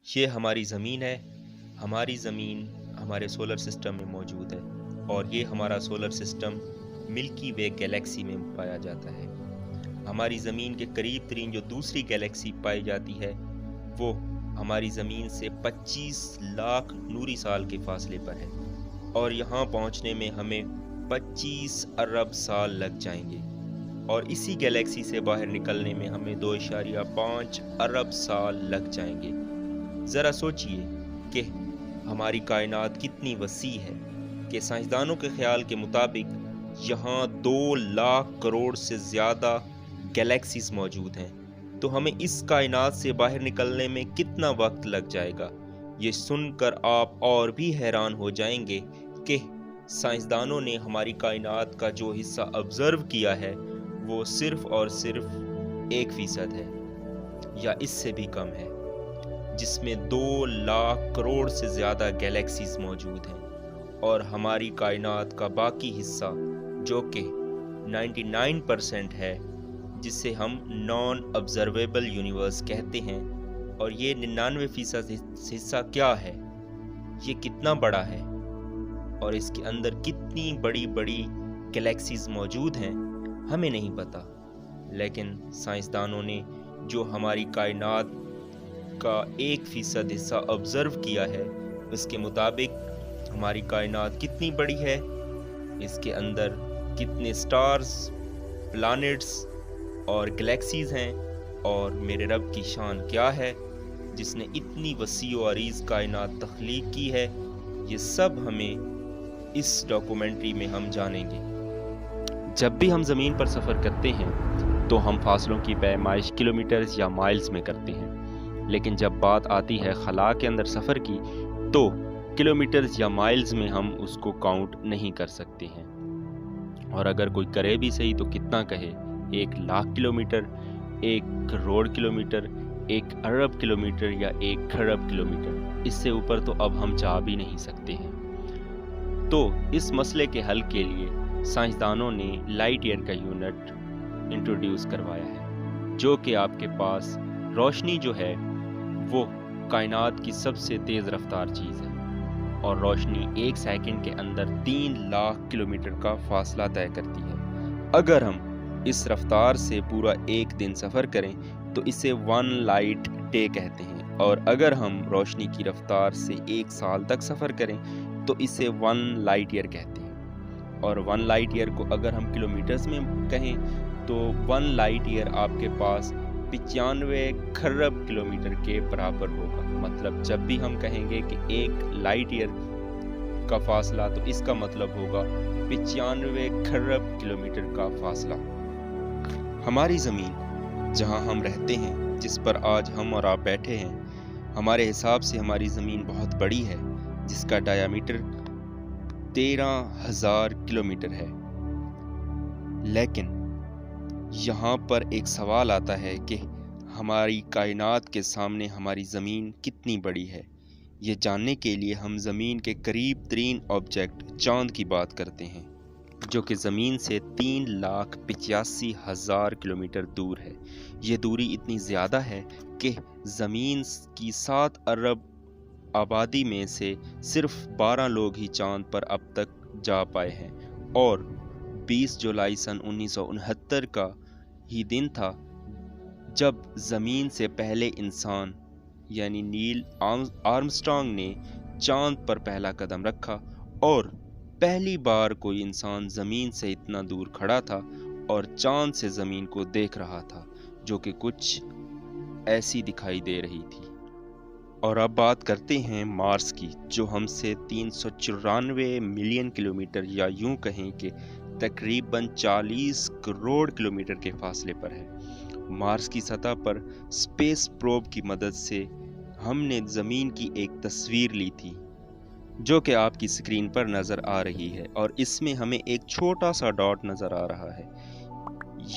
یہ ہماری زمین ہے۔ ہماری زمین ہمارے سولر سسٹم میں موجود ہے اور یہ ہمارا سولر سسٹم ملکی وے گیلیکسی میں پایا جاتا ہے۔ ہماری زمین کے قریب ترین جو دوسری گیلیکسی پائی جاتی ہے وہ ہماری زمین سے 25 لاکھ نوری سال کے فاصلے پر ہے اور یہاں پہنچنے میں ہمیں 25 ارب سال لگ جائیں گے، اور اسی گیلیکسی سے باہر نکلنے میں ہمیں 2.5 ارب سال لگ جائیں گے۔ ذرا سوچئے کہ ہماری کائنات کتنی وسیع ہے کہ سائنسدانوں کے خیال کے مطابق یہاں 2 لاکھ کروڑ سے زیادہ گیلیکسیز موجود ہیں، تو ہمیں اس کائنات سے باہر نکلنے میں کتنا وقت لگ جائے گا؟ یہ سن کر آپ اور بھی حیران ہو جائیں گے کہ سائنسدانوں نے ہماری کائنات کا جو حصہ آبزرو کیا ہے وہ صرف اور صرف 1% ہے یا اس سے بھی کم ہے، جس میں 2 لاکھ کروڑ سے زیادہ گیلیکسیز موجود ہیں، اور ہماری کائنات کا باقی حصہ جو کہ 99% ہے، جسے ہم نان آبزرویبل یونیورس کہتے ہیں، اور یہ 99% حصہ کیا ہے، یہ کتنا بڑا ہے اور اس کے اندر کتنی بڑی بڑی گیلیکسیز موجود ہیں ہمیں نہیں پتا، لیکن سائنسدانوں نے جو ہماری کائنات کا 1% حصہ آبزرو کیا ہے اس کے مطابق ہماری کائنات کتنی بڑی ہے، اس کے اندر کتنے سٹارز، پلانٹس اور گلیکسیز ہیں، اور میرے رب کی شان کیا ہے جس نے اتنی وسیع و عریض کائنات تخلیق کی ہے، یہ سب ہمیں اس ڈاکومنٹری میں ہم جانیں گے۔ جب بھی ہم زمین پر سفر کرتے ہیں تو ہم فاصلوں کی پیمائش کلومیٹرز یا مائلز میں کرتے ہیں، لیکن جب بات آتی ہے خلا کے اندر سفر کی تو کلومیٹرز یا مائلز میں ہم اس کو کاؤنٹ نہیں کر سکتے ہیں، اور اگر کوئی کرے بھی صحیح تو کتنا کہے، 1 لاکھ کلومیٹر، 1 کروڑ کلومیٹر، 1 ارب کلومیٹر یا 1 کھرب کلومیٹر، اس سے اوپر تو اب ہم جا بھی نہیں سکتے ہیں۔ تو اس مسئلے کے حل کے لیے سائنسدانوں نے لائٹ ایئر کا یونٹ انٹروڈیوس کروایا ہے، جو کہ آپ کے پاس روشنی جو ہے وہ کائنات کی سب سے تیز رفتار چیز ہے، اور روشنی 1 سیکنڈ کے اندر 3 لاکھ کلومیٹر کا فاصلہ طے کرتی ہے۔ اگر ہم اس رفتار سے پورا 1 دن سفر کریں تو اسے 1 لائٹ ڈے کہتے ہیں، اور اگر ہم روشنی کی رفتار سے 1 سال تک سفر کریں تو اسے 1 لائٹ ایئر کہتے ہیں، اور 1 لائٹ ایئر کو اگر ہم کلومیٹرز میں کہیں تو 1 لائٹ ایئر آپ کے پاس 95 کھرب کلومیٹر کے برابر ہوگا۔ مطلب جب بھی ہم کہیں گے کہ 1 لائٹ ایئر کا فاصلہ تو اس کا مطلب ہوگا 95 کھرب کلومیٹر کا فاصلہ۔ ہماری زمین جہاں ہم رہتے ہیں، جس پر آج ہم اور آپ بیٹھے ہیں، ہمارے حساب سے ہماری زمین بہت بڑی ہے، جس کا ڈایامیٹر 13,000 کلومیٹر ہے۔ لیکن یہاں پر ایک سوال آتا ہے کہ ہماری کائنات کے سامنے ہماری زمین کتنی بڑی ہے۔ یہ جاننے کے لیے ہم زمین کے قریب ترین آبجیکٹ چاند کی بات کرتے ہیں، جو کہ زمین سے 3,85,000 کلومیٹر دور ہے۔ یہ دوری اتنی زیادہ ہے کہ زمین کی 7 ارب آبادی میں سے صرف 12 لوگ ہی چاند پر اب تک جا پائے ہیں، اور 20 جولائی سن 1969 کا ہی دن تھا جب زمین سے پہلے انسان یعنی نیل آرمسٹرانگ نے چاند پر پہلا قدم رکھا، اور پہلی بار کوئی انسان زمین سے اتنا دور کھڑا تھا اور چاند سے زمین کو دیکھ رہا تھا، جو کہ کچھ ایسی دکھائی دے رہی تھی۔ اور اب بات کرتے ہیں مارس کی، جو ہم سے 394 ملین کلومیٹر یا یوں کہیں کہ تقریباً 40 کروڑ کلومیٹر کے فاصلے پر ہے۔ مارس کی سطح پر اسپیس پروب کی مدد سے ہم نے زمین کی ایک تصویر لی تھی، جو کہ آپ کی اسکرین پر نظر آ رہی ہے، اور اس میں ہمیں ایک چھوٹا سا ڈاٹ نظر آ رہا ہے۔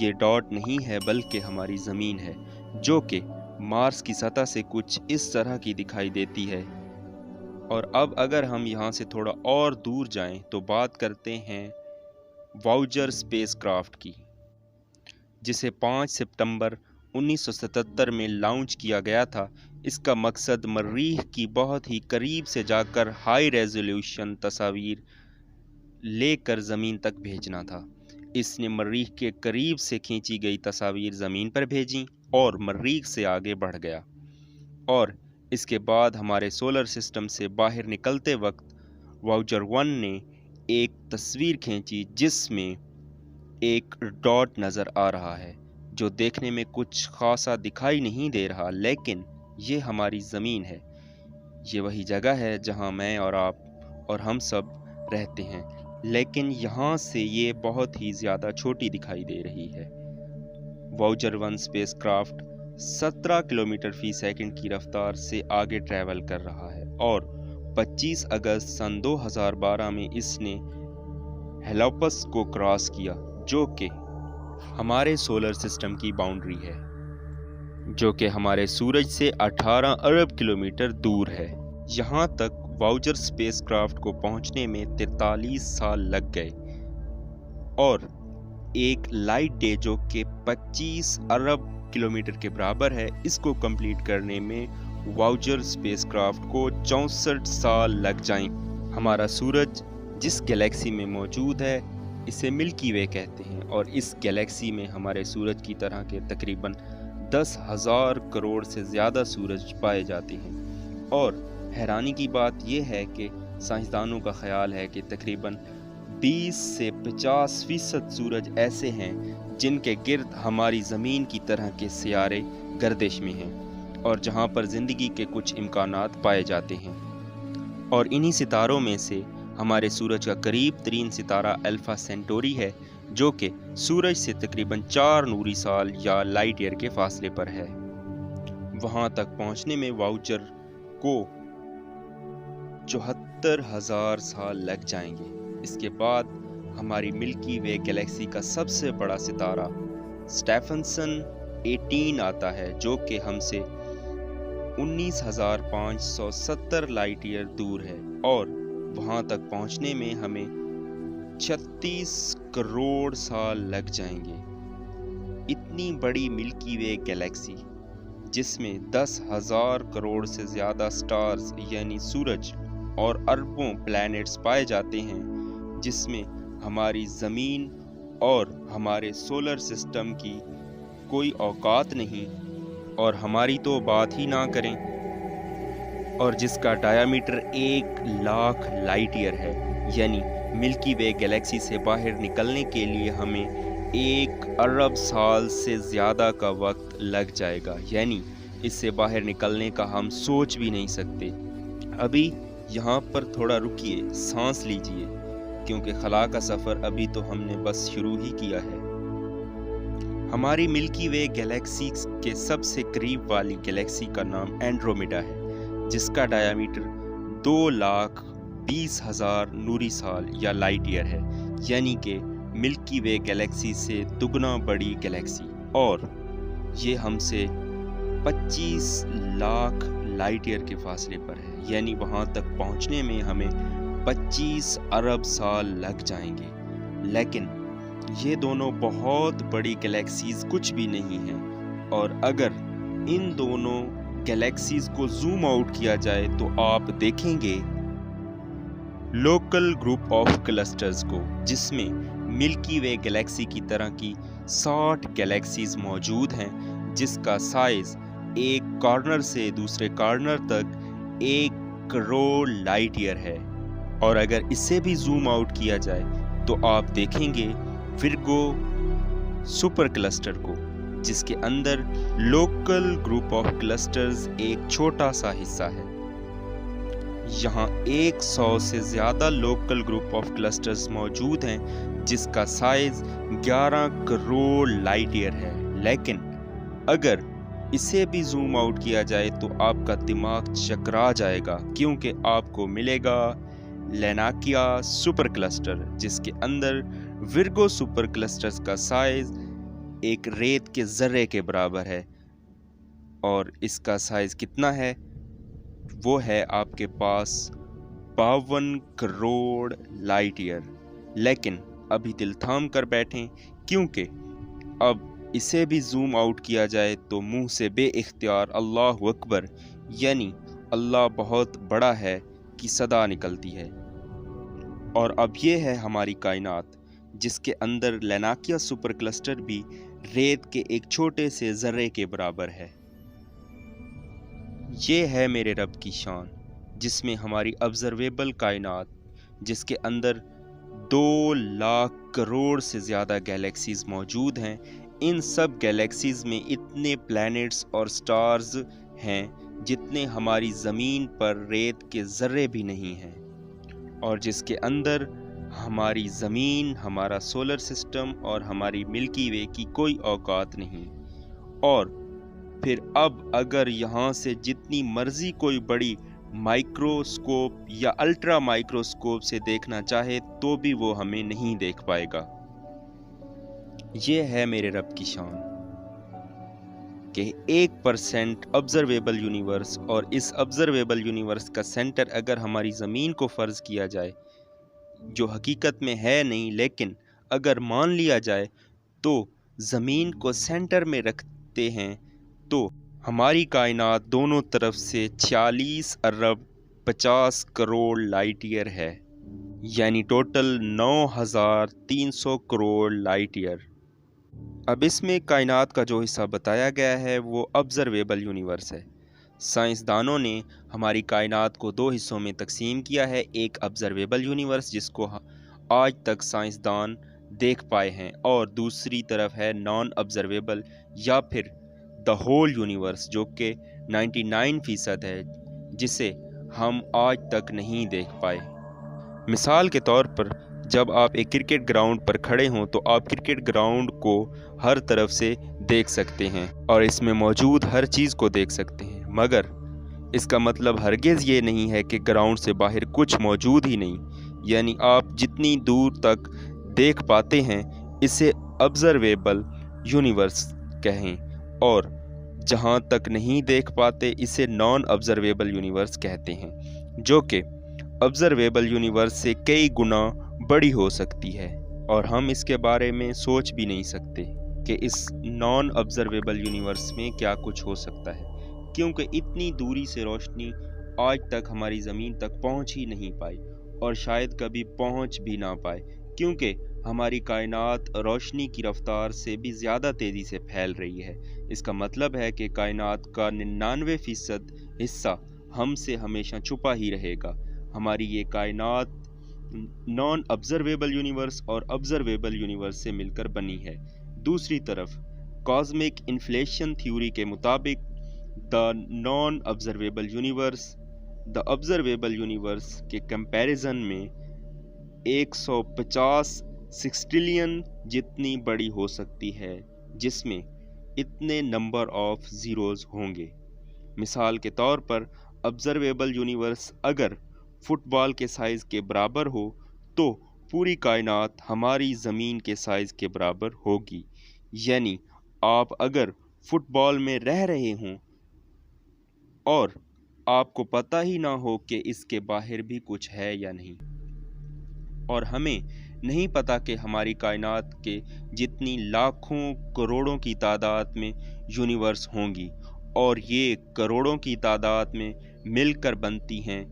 یہ ڈاٹ نہیں ہے بلکہ ہماری زمین ہے، جو کہ مارس کی سطح سے کچھ اس طرح کی دکھائی دیتی ہے۔ اور اب اگر ہم یہاں سے تھوڑا اور دور جائیں تو بات کرتے ہیں واؤجر اسپیس کرافٹ کی، جسے 5 ستمبر 1977 میں لانچ کیا گیا تھا۔ اس کا مقصد مریخ کی بہت ہی قریب سے جا کر ہائی ریزولوشن تصاویر لے کر زمین تک بھیجنا تھا۔ اس نے مریخ کے قریب سے کھینچی گئی تصاویر زمین پر بھیجیں اور مریخ سے آگے بڑھ گیا، اور اس کے بعد ہمارے سولر سسٹم سے باہر نکلتے وقت واؤچر 1 نے ایک تصویر کھینچی جس میں ایک ڈاٹ نظر آ رہا ہے جو دیکھنے میں کچھ خاصا دکھائی نہیں دے رہا، لیکن یہ ہماری زمین ہے۔ یہ وہی جگہ ہے جہاں میں اور آپ اور ہم سب رہتے ہیں، لیکن یہاں سے یہ بہت ہی زیادہ چھوٹی دکھائی دے رہی ہے۔ واؤچر 1 اسپیس کرافٹ 17 کلومیٹر فی سیکنڈ کی رفتار سے آگے ٹریول کر رہا ہے، اور 25 اگست سن 2012 میں اس نے ہیلاپس کو کراس کیا، جو کہ ہمارے سولر سسٹم کی باؤنڈری ہے، جو کہ ہمارے سورج سے 18 ارب کلومیٹر دور ہے۔ یہاں تک واؤچر اسپیس کرافٹ کو پہنچنے میں 43 سال لگ گئے، اور ایک لائٹ ڈے جو کہ 25 ارب کلومیٹر کے برابر ہے، اس کو کمپلیٹ کرنے میں واؤچر اسپیس کرافٹ کو 64 سال لگ جائیں۔ ہمارا سورج جس گلیکسی میں موجود ہے اسے ملکی وے کہتے ہیں، اور اس گلیکسی میں ہمارے سورج کی طرح کے تقریباً 10,000 کروڑ سے زیادہ سورج پائے جاتے ہیں، اور حیرانی کی بات یہ ہے کہ سائنسدانوں کا خیال ہے کہ تقریباً 20 سے 50% سورج ایسے ہیں جن کے گرد ہماری زمین کی طرح کے سیارے گردش میں ہیں، اور جہاں پر زندگی کے کچھ امکانات پائے جاتے ہیں۔ اور انہی ستاروں میں سے ہمارے سورج کا قریب ترین ستارہ الفا سینٹوری ہے، جو کہ سورج سے تقریباً 4 نوری سال یا لائٹ ایئر کے فاصلے پر ہے۔ وہاں تک پہنچنے میں واؤچر کو 74,000 سال لگ جائیں گے۔ اس کے بعد ہماری ملکی وے گلیکسی کا سب سے بڑا ستارہ اسٹیفنسن 18 آتا ہے، جو کہ ہم سے 19,570 لائٹ ایئر دور ہے، اور وہاں تک پہنچنے میں ہمیں 36 کروڑ سال لگ جائیں گے۔ اتنی بڑی ملکی وے گلیکسی جس میں 10,000 کروڑ سے زیادہ سٹارز یعنی سورج اور اربوں پلانٹس پائے جاتے ہیں، جس میں ہماری زمین اور ہمارے سولر سسٹم کی کوئی اوقات نہیں، اور ہماری تو بات ہی نہ کریں، اور جس کا ڈایامیٹر 1,00,000 لائٹ ایئر ہے، یعنی ملکی وے گلیکسی سے باہر نکلنے کے لیے ہمیں 1 ارب سال سے زیادہ کا وقت لگ جائے گا، یعنی اس سے باہر نکلنے کا ہم سوچ بھی نہیں سکتے۔ ابھی یہاں پر تھوڑا رکیے، سانس لیجئے، کیونکہ خلا کا سفر ابھی تو ہم نے بس شروع ہی کیا ہے۔ ہماری ملکی وے گلیکسی کے سب سے قریب والی گلیکسی کا نام اینڈرومیڈا ہے، جس کا ڈایامیٹر 2,20,000 نوری سال یا لائٹ ایئر ہے، یعنی کہ ملکی وے گلیکسی سے دگنا بڑی گلیکسی، اور یہ ہم سے 25 لاکھ لائٹ ایئر کے فاصلے پر ہے، یعنی وہاں تک پہنچنے میں ہمیں 25 ارب سال لگ جائیں گے۔ لیکن یہ دونوں بہت بڑی گلیکسیز کچھ بھی نہیں ہیں، اور اگر ان دونوں گلیکسیز کو زوم آؤٹ کیا جائے تو آپ دیکھیں گے لوکل گروپ آف کلسٹرز کو، جس میں ملکی وے گلیکسی کی طرح کی 60 گلیکسیز موجود ہیں، جس کا سائز ایک کارنر سے دوسرے کارنر تک 1 کروڑ لائٹ ایئر ہے۔ اور اگر اسے بھی زوم آؤٹ کیا جائے تو آپ دیکھیں گے ورگو سپر کلسٹر کو، جس کے اندر لوکل گروپ آف کلسٹرز ایک چھوٹا سا حصہ ہے۔ یہاں 100 سے زیادہ لوکل گروپ آف کلسٹرز موجود ہیں، جس کا سائز 11 کروڑ لائٹ ایئر ہے۔ لیکن اگر اسے بھی زوم آؤٹ کیا جائے تو آپ کا دماغ چکرا جائے گا، کیونکہ آپ کو ملے گا لیناکیا سپر کلسٹر، جس کے اندر ورگو سپر کلسٹرز کا سائز ایک ریت کے ذرے کے برابر ہے، اور اس کا سائز کتنا ہے؟ وہ ہے آپ کے پاس 52 کروڑ لائٹ ایئر۔ لیکن ابھی دل تھام کر بیٹھیں، کیونکہ اب اسے بھی زوم آؤٹ کیا جائے تو منہ سے بے اختیار اللہ اکبر یعنی اللہ بہت بڑا ہے کی صدا نکلتی ہے۔ اور اب یہ ہے ہماری کائنات، جس کے اندر لیناکیا سپر کلسٹر بھی ریت کے ایک چھوٹے سے ذرے کے برابر ہے۔ یہ ہے میرے رب کی شان، جس میں ہماری آبزرویبل کائنات، جس کے اندر 2,00,000 کروڑ سے زیادہ گیلیکسیز موجود ہیں، ان سب گیلیکسیز میں اتنے پلینٹس اور سٹارز ہیں جتنے ہماری زمین پر ریت کے ذرے بھی نہیں ہیں، اور جس کے اندر ہماری زمین، ہمارا سولر سسٹم اور ہماری ملکی وے کی کوئی اوقات نہیں۔ اور پھر اب اگر یہاں سے جتنی مرضی کوئی بڑی مائکروسکوپ یا الٹرا مائکروسکوپ سے دیکھنا چاہے تو بھی وہ ہمیں نہیں دیکھ پائے گا۔ یہ ہے میرے رب کی شان کہ 1% آبزرویبل یونیورس، اور اس آبزرویبل یونیورس کا سینٹر اگر ہماری زمین کو فرض کیا جائے، جو حقیقت میں ہے نہیں لیکن اگر مان لیا جائے تو زمین کو سینٹر میں رکھتے ہیں تو ہماری کائنات دونوں طرف سے 46 ارب 50 کروڑ لائٹ ایئر ہے، یعنی ٹوٹل 9,300 کروڑ لائٹ ایئر۔ اب اس میں کائنات کا جو حصہ بتایا گیا ہے وہ آبزرویبل یونیورس ہے۔ سائنسدانوں نے ہماری کائنات کو 2 حصوں میں تقسیم کیا ہے، ایک آبزرویبل یونیورس جس کو آج تک سائنسدان دیکھ پائے ہیں، اور دوسری طرف ہے نان آبزرویبل یا پھر دا ہول یونیورس، جو کہ 99% ہے، جسے ہم آج تک نہیں دیکھ پائے۔ مثال کے طور پر جب آپ ایک کرکٹ گراؤنڈ پر کھڑے ہوں تو آپ کرکٹ گراؤنڈ کو ہر طرف سے دیکھ سکتے ہیں اور اس میں موجود ہر چیز کو دیکھ سکتے ہیں، مگر اس کا مطلب ہرگز یہ نہیں ہے کہ گراؤنڈ سے باہر کچھ موجود ہی نہیں، یعنی آپ جتنی دور تک دیکھ پاتے ہیں اسے آبزرویبل یونیورس کہیں، اور جہاں تک نہیں دیکھ پاتے اسے نان آبزرویبل یونیورس کہتے ہیں، جو کہ آبزرویبل یونیورس سے کئی گنا بڑی ہو سکتی ہے، اور ہم اس کے بارے میں سوچ بھی نہیں سکتے کہ اس نان آبزرویبل یونیورس میں کیا کچھ ہو سکتا ہے، کیونکہ اتنی دوری سے روشنی آج تک ہماری زمین تک پہنچ ہی نہیں پائی، اور شاید کبھی پہنچ بھی نہ پائے، کیونکہ ہماری کائنات روشنی کی رفتار سے بھی زیادہ تیزی سے پھیل رہی ہے۔ اس کا مطلب ہے کہ کائنات کا 99% حصہ ہم سے ہمیشہ چھپا ہی رہے گا۔ ہماری یہ کائنات نان آبزرویبل یونیورس اور آبزرویبل یونیورس سے مل کر بنی ہے۔ دوسری طرف کاسمک انفلیشن تھیوری کے مطابق the non observable universe the observable universe کے کمپیریزن میں 150 سیکسٹیلین جتنی بڑی ہو سکتی ہے، جس میں اتنے نمبر آف زیروز ہوں گے۔ مثال کے طور پر آبزرویبل یونیورس اگر فٹ بال کے سائز کے برابر ہو تو پوری کائنات ہماری زمین کے سائز کے برابر ہوگی، یعنی آپ اگر فٹ بال میں رہ رہے ہوں اور آپ کو پتہ ہی نہ ہو کہ اس کے باہر بھی کچھ ہے یا نہیں، اور ہمیں نہیں پتہ کہ ہماری کائنات کے جتنی لاکھوں کروڑوں کی تعداد میں یونیورس ہوں گی، اور یہ کروڑوں کی تعداد میں مل کر بنتی ہیں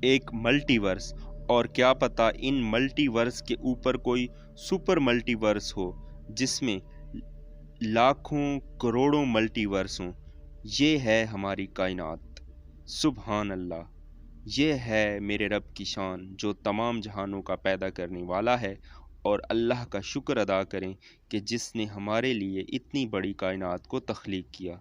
ایک ملٹی ورس، اور کیا پتہ ان ملٹی ورس کے اوپر کوئی سپر ملٹی ورس ہو جس میں لاکھوں کروڑوں ملٹی ورس ہوں۔ یہ ہے ہماری کائنات۔ سبحان اللہ! یہ ہے میرے رب کی شان جو تمام جہانوں کا پیدا کرنے والا ہے، اور اللہ کا شکر ادا کریں کہ جس نے ہمارے لیے اتنی بڑی کائنات کو تخلیق کیا۔